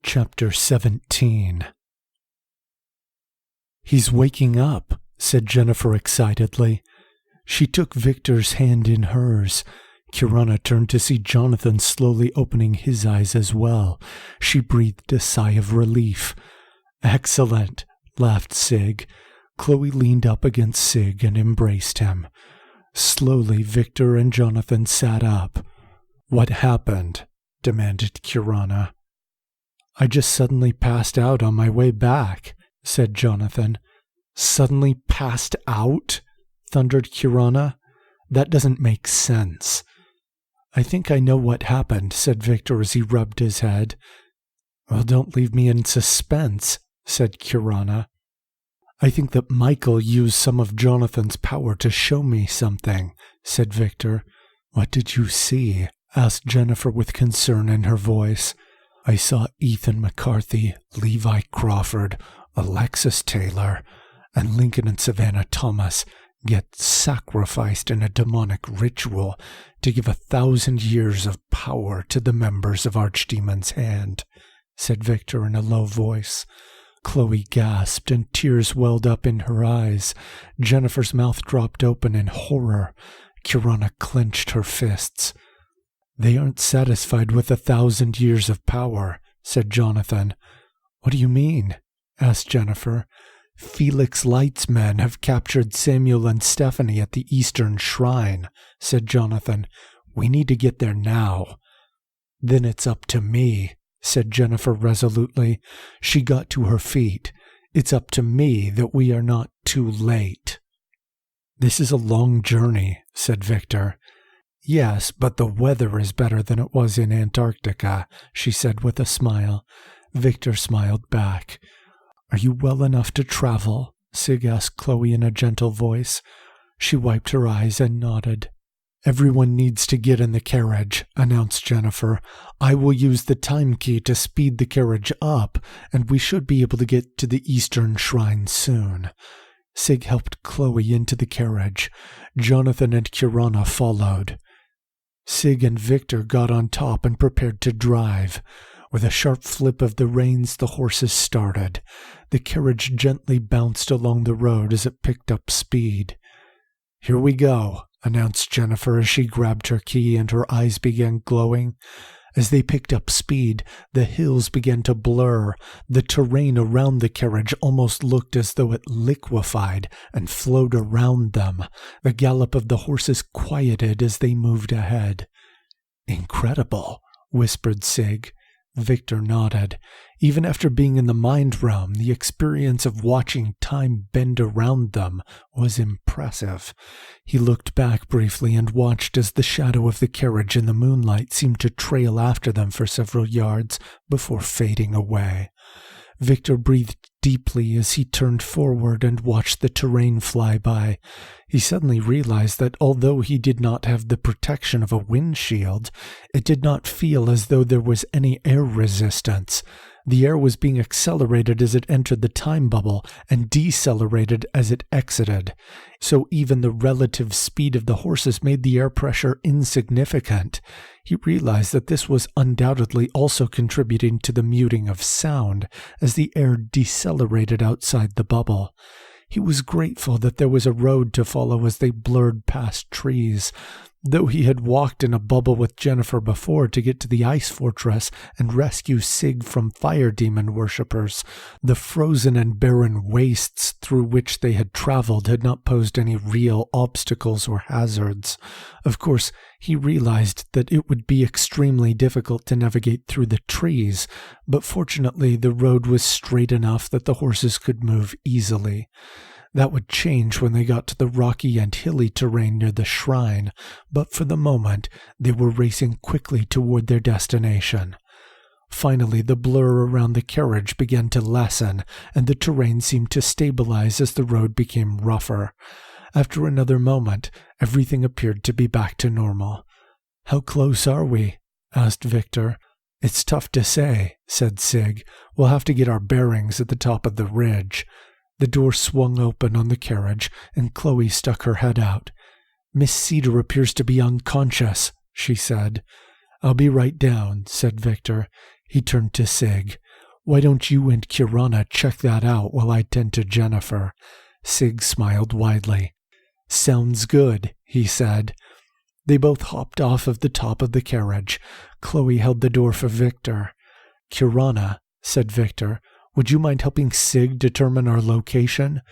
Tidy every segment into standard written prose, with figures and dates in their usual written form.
Chapter 17. "He's waking up," said Jennifer excitedly. She took Victor's hand in hers. Kirana turned to see Jonathan slowly opening his eyes as well. She breathed a sigh of relief. "Excellent," laughed Sig. Chloe leaned up against Sig and embraced him. Slowly, Victor and Jonathan sat up. "What happened?" demanded Kirana. "I just suddenly passed out on my way back," said Jonathan. "Suddenly passed out?" thundered Kirana. "That doesn't make sense." "I think I know what happened," said Victor as he rubbed his head. "Well, don't leave me in suspense," said Kirana. "I think that Michael used some of Jonathan's power to show me something," said Victor. "What did you see?" asked Jennifer with concern in her voice. "I saw Ethan McCarthy, Levi Crawford, Alexis Taylor, and Lincoln and Savannah Thomas get sacrificed in a demonic ritual to give 1,000 years of power to the members of Archdemon's Hand," said Victor in a low voice. Chloe gasped and tears welled up in her eyes. Jennifer's mouth dropped open in horror. Kirana clenched her fists. "They aren't satisfied with 1,000 years of power," said Jonathan. "What do you mean?" asked Jennifer. "Felix Light's men have captured Samuel and Stephanie at the Eastern Shrine," said Jonathan. "We need to get there now." "Then it's up to me," said Jennifer resolutely. She got to her feet. "It's up to me that we are not too late." "This is a long journey," said Victor. "Yes, but the weather is better than it was in Antarctica," she said with a smile. Victor smiled back. "Are you well enough to travel?" Sig asked Chloe in a gentle voice. She wiped her eyes and nodded. "Everyone needs to get in the carriage," announced Jennifer. "I will use the time key to speed the carriage up, and we should be able to get to the Eastern Shrine soon." Sig helped Chloe into the carriage. Jonathan and Kirana followed. Sig and Victor got on top and prepared to drive. With a sharp flip of the reins, the horses started. The carriage gently bounced along the road as it picked up speed. "Here we go," announced Jennifer as she grabbed her key and her eyes began glowing. As they picked up speed, the hills began to blur. The terrain around the carriage almost looked as though it liquefied and flowed around them. The gallop of the horses quieted as they moved ahead. "Incredible," whispered Sig. Victor nodded. Even after being in the mind realm, the experience of watching time bend around them was impressive. He looked back briefly and watched as the shadow of the carriage in the moonlight seemed to trail after them for several yards before fading away. Victor breathed deeply as he turned forward and watched the terrain fly by. He suddenly realized that although he did not have the protection of a windshield, it did not feel as though there was any air resistance. The air was being accelerated as it entered the time bubble and decelerated as it exited. So even the relative speed of the horses made the air pressure insignificant. He realized that this was undoubtedly also contributing to the muting of sound as the air decelerated outside the bubble. He was grateful that there was a road to follow as they blurred past trees. Though he had walked in a bubble with Jennifer before to get to the ice fortress and rescue Sig from fire demon worshippers, the frozen and barren wastes through which they had traveled had not posed any real obstacles or hazards. Of course, he realized that it would be extremely difficult to navigate through the trees, but fortunately the road was straight enough that the horses could move easily. That would change when they got to the rocky and hilly terrain near the shrine, but for the moment they were racing quickly toward their destination. Finally, the blur around the carriage began to lessen, and the terrain seemed to stabilize as the road became rougher. After another moment, everything appeared to be back to normal. "How close are we?" asked Victor. "It's tough to say," said Sig. "We'll have to get our bearings at the top of the ridge." The door swung open on the carriage, and Chloe stuck her head out. "Miss Cedar appears to be unconscious," she said. "I'll be right down," said Victor. He turned to Sig. Why don't you and Kirana check that out while I tend to Jennifer? Sig smiled widely. Sounds good, he said. They both hopped off of the top of the carriage. Chloe held the door for Victor. Kirana, said Victor, would you mind helping Sig determine our location?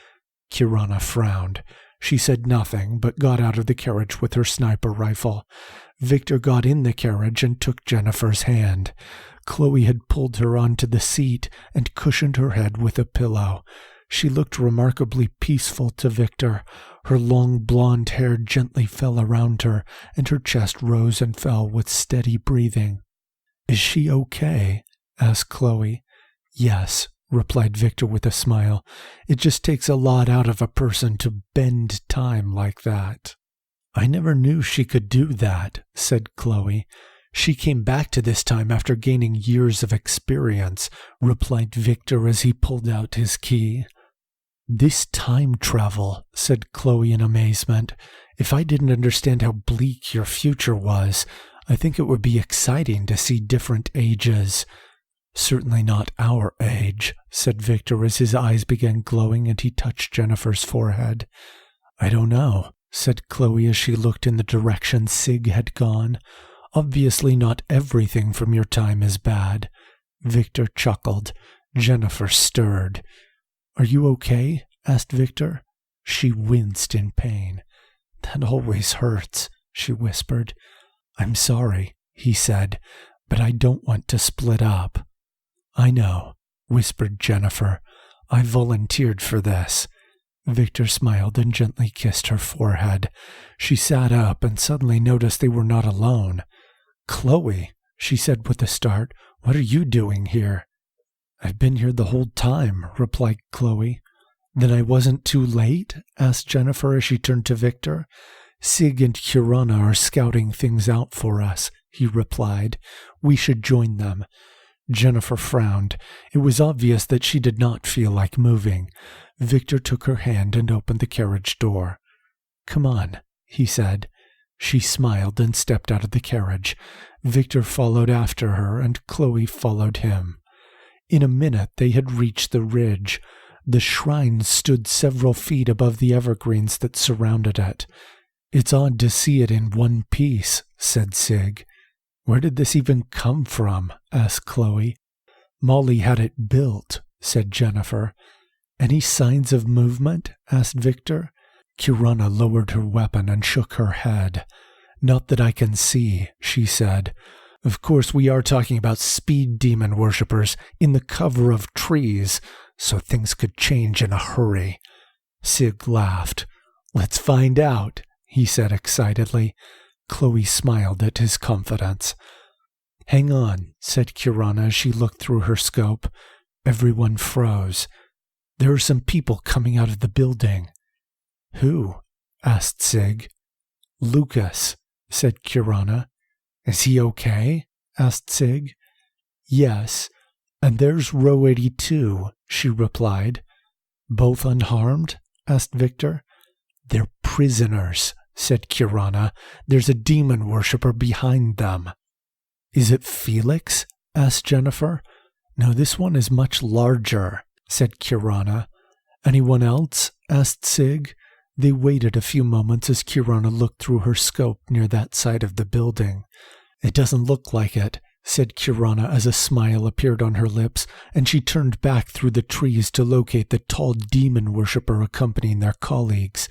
Kirana frowned. She said nothing, but got out of the carriage with her sniper rifle. Victor got in the carriage and took Jennifer's hand. Chloe had pulled her onto the seat and cushioned her head with a pillow. She looked remarkably peaceful to Victor. Her long blonde hair gently fell around her, and her chest rose and fell with steady breathing. Is she okay? Asked Chloe. Yes, replied Victor with a smile. It just takes a lot out of a person to bend time like that. I never knew she could do that, said Chloe. She came back to this time after gaining years of experience, replied Victor as he pulled out his key. This time travel, said Chloe in amazement. If I didn't understand how bleak your future was, I think it would be exciting to see different ages. Certainly not our age, said Victor as his eyes began glowing and he touched Jennifer's forehead. I don't know, said Chloe as she looked in the direction Sig had gone. Obviously not everything from your time is bad. Victor chuckled. Jennifer stirred. Are you okay? Asked Victor. She winced in pain. That always hurts, she whispered. I'm sorry, he said, but I don't want to split up. I know, whispered Jennifer. I volunteered for this. Victor smiled and gently kissed her forehead. She sat up and suddenly noticed they were not alone. Chloe, she said with a start, what are you doing here? I've been here the whole time, replied Chloe. Then I wasn't too late? Asked Jennifer as she turned to Victor. Sig and Kirana are scouting things out for us, he replied. We should join them. Jennifer frowned. It was obvious that she did not feel like moving. Victor took her hand and opened the carriage door. Come on, he said. She smiled and stepped out of the carriage. Victor followed after her, and Chloe followed him. In a minute they had reached the ridge. The shrine stood several feet above the evergreens that surrounded it. It's odd to see it in one piece, said Sig. Where did this even come from? Asked Chloe. Molly had it built, said Jennifer. Any signs of movement? Asked Victor. Kirana lowered her weapon and shook her head. Not that I can see, she said. Of course, we are talking about speed demon worshippers in the cover of trees, so things could change in a hurry. Sig laughed. Let's find out, he said excitedly. Chloe smiled at his confidence. Hang on, said Kirana as she looked through her scope. Everyone froze. There are some people coming out of the building. Who? Asked Sig. Lucas, said Kirana. Is he okay? Asked Sig. Yes, and there's row 82, she replied. Both unharmed? Asked Victor. They're prisoners, said Kirana. There's a demon worshipper behind them. Is it Felix? Asked Jennifer. No, this one is much larger, said Kirana. Anyone else? Asked Sig. They waited a few moments as Kirana looked through her scope near that side of the building. It doesn't look like it, said Kirana as a smile appeared on her lips, and she turned back through the trees to locate the tall demon worshipper accompanying their colleagues.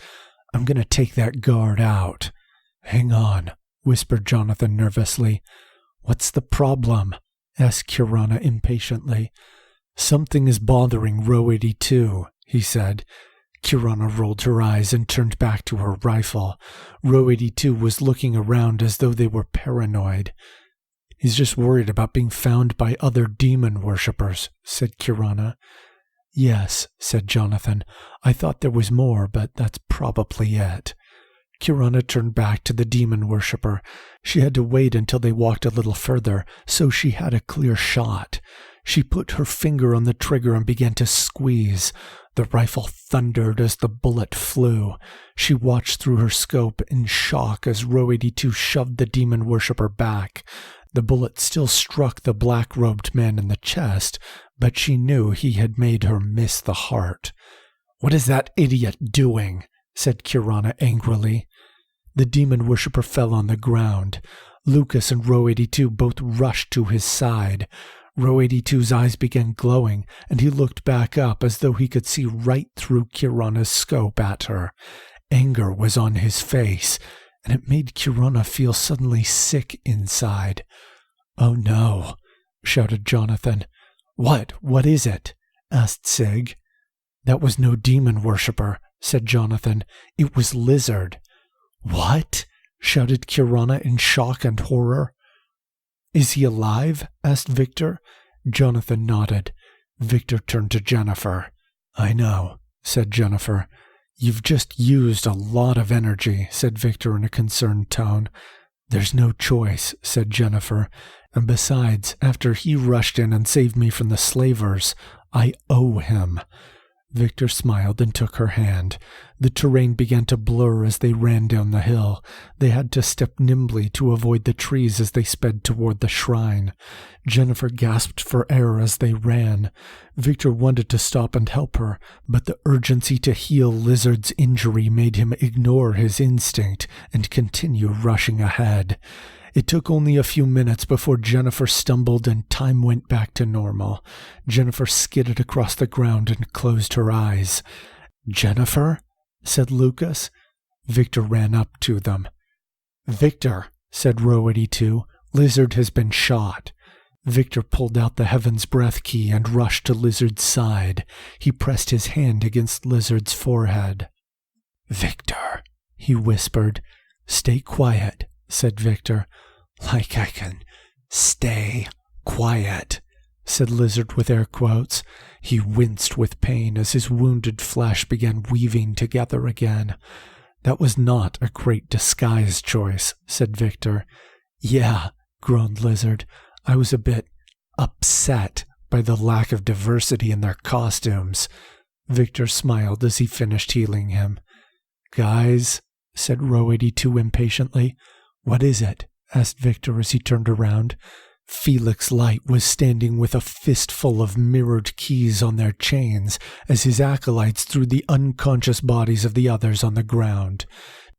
I'm going to take that guard out. Hang on, whispered Jonathan nervously. What's the problem? Asked Kirana impatiently. Something is bothering row 82, he said. Kirana rolled her eyes and turned back to her rifle. Row 82 was looking around as though they were paranoid. He's just worried about being found by other demon worshippers, said Kirana. Yes, said Jonathan. I thought there was more, but that's probably it. Kirana turned back to the demon worshipper. She had to wait until they walked a little further, so she had a clear shot. She put her finger on the trigger and began to squeeze. The rifle thundered as the bullet flew. She watched through her scope in shock as row 82 shoved the demon worshipper back. The bullet still struck the black-robed man in the chest, but she knew he had made her miss the heart. "What is that idiot doing?" said Kirana angrily. The demon worshipper fell on the ground. Lucas and Row 82 both rushed to his side. Row 82's eyes began glowing, and he looked back up as though he could see right through Kirana's scope at her. Anger was on his face, and it made Kirana feel suddenly sick inside. "Oh no," shouted Jonathan. What is it?" asked Sig. "That was no demon worshipper," said Jonathan. "It was Lizard." "What?" shouted Kirana in shock and horror. "Is he alive?" asked Victor. Jonathan nodded. Victor turned to Jennifer. "I know," said Jennifer. "You've just used a lot of energy," said Victor in a concerned tone. "There's no choice," said Jennifer. "And besides, after he rushed in and saved me from the slavers, I owe him." Victor smiled and took her hand. The terrain began to blur as they ran down the hill. They had to step nimbly to avoid the trees as they sped toward the shrine. Jennifer gasped for air as they ran. Victor wanted to stop and help her, but the urgency to heal Lizard's injury made him ignore his instinct and continue rushing ahead. It took only a few minutes before Jennifer stumbled and time went back to normal. Jennifer skidded across the ground and closed her eyes. "Jennifer?" said Lucas. Victor ran up to them. "Victor," said Row 82, "Lizard has been shot." Victor pulled out the Heaven's Breath key and rushed to Lizard's side. He pressed his hand against Lizard's forehead. "Victor," he whispered. "Stay quiet," said Victor. "Like I can stay quiet," said Lizard with air quotes. He winced with pain as his wounded flesh began weaving together again. "That was not a great disguise choice," said Victor. "Yeah," groaned Lizard. "I was a bit upset by the lack of diversity in their costumes." Victor smiled as he finished healing him. "Guys," said Row 82 impatiently. "What is it?" asked Victor as he turned around. Felix Light was standing with a fistful of mirrored keys on their chains as his acolytes threw the unconscious bodies of the others on the ground.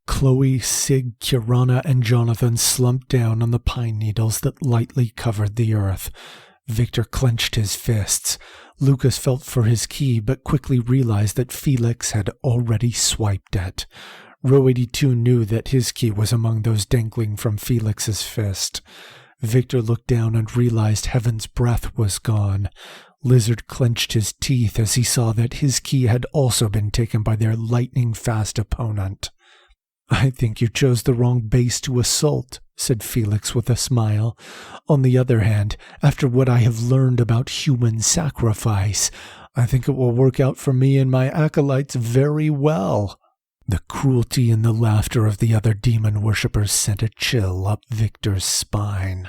Chloe, Sig, Kirana, and Jonathan slumped down on the pine needles that lightly covered the earth. Victor clenched his fists. Lucas felt for his key, but quickly realized that Felix had already swiped it. Row 82 knew that his key was among those dangling from Felix's fist. Victor looked down and realized Heaven's Breath was gone. Lizard clenched his teeth as he saw that his key had also been taken by their lightning-fast opponent. "I think you chose the wrong base to assault," said Felix with a smile. "On the other hand, after what I have learned about human sacrifice, I think it will work out for me and my acolytes very well." The cruelty and the laughter of the other demon worshippers sent a chill up Victor's spine.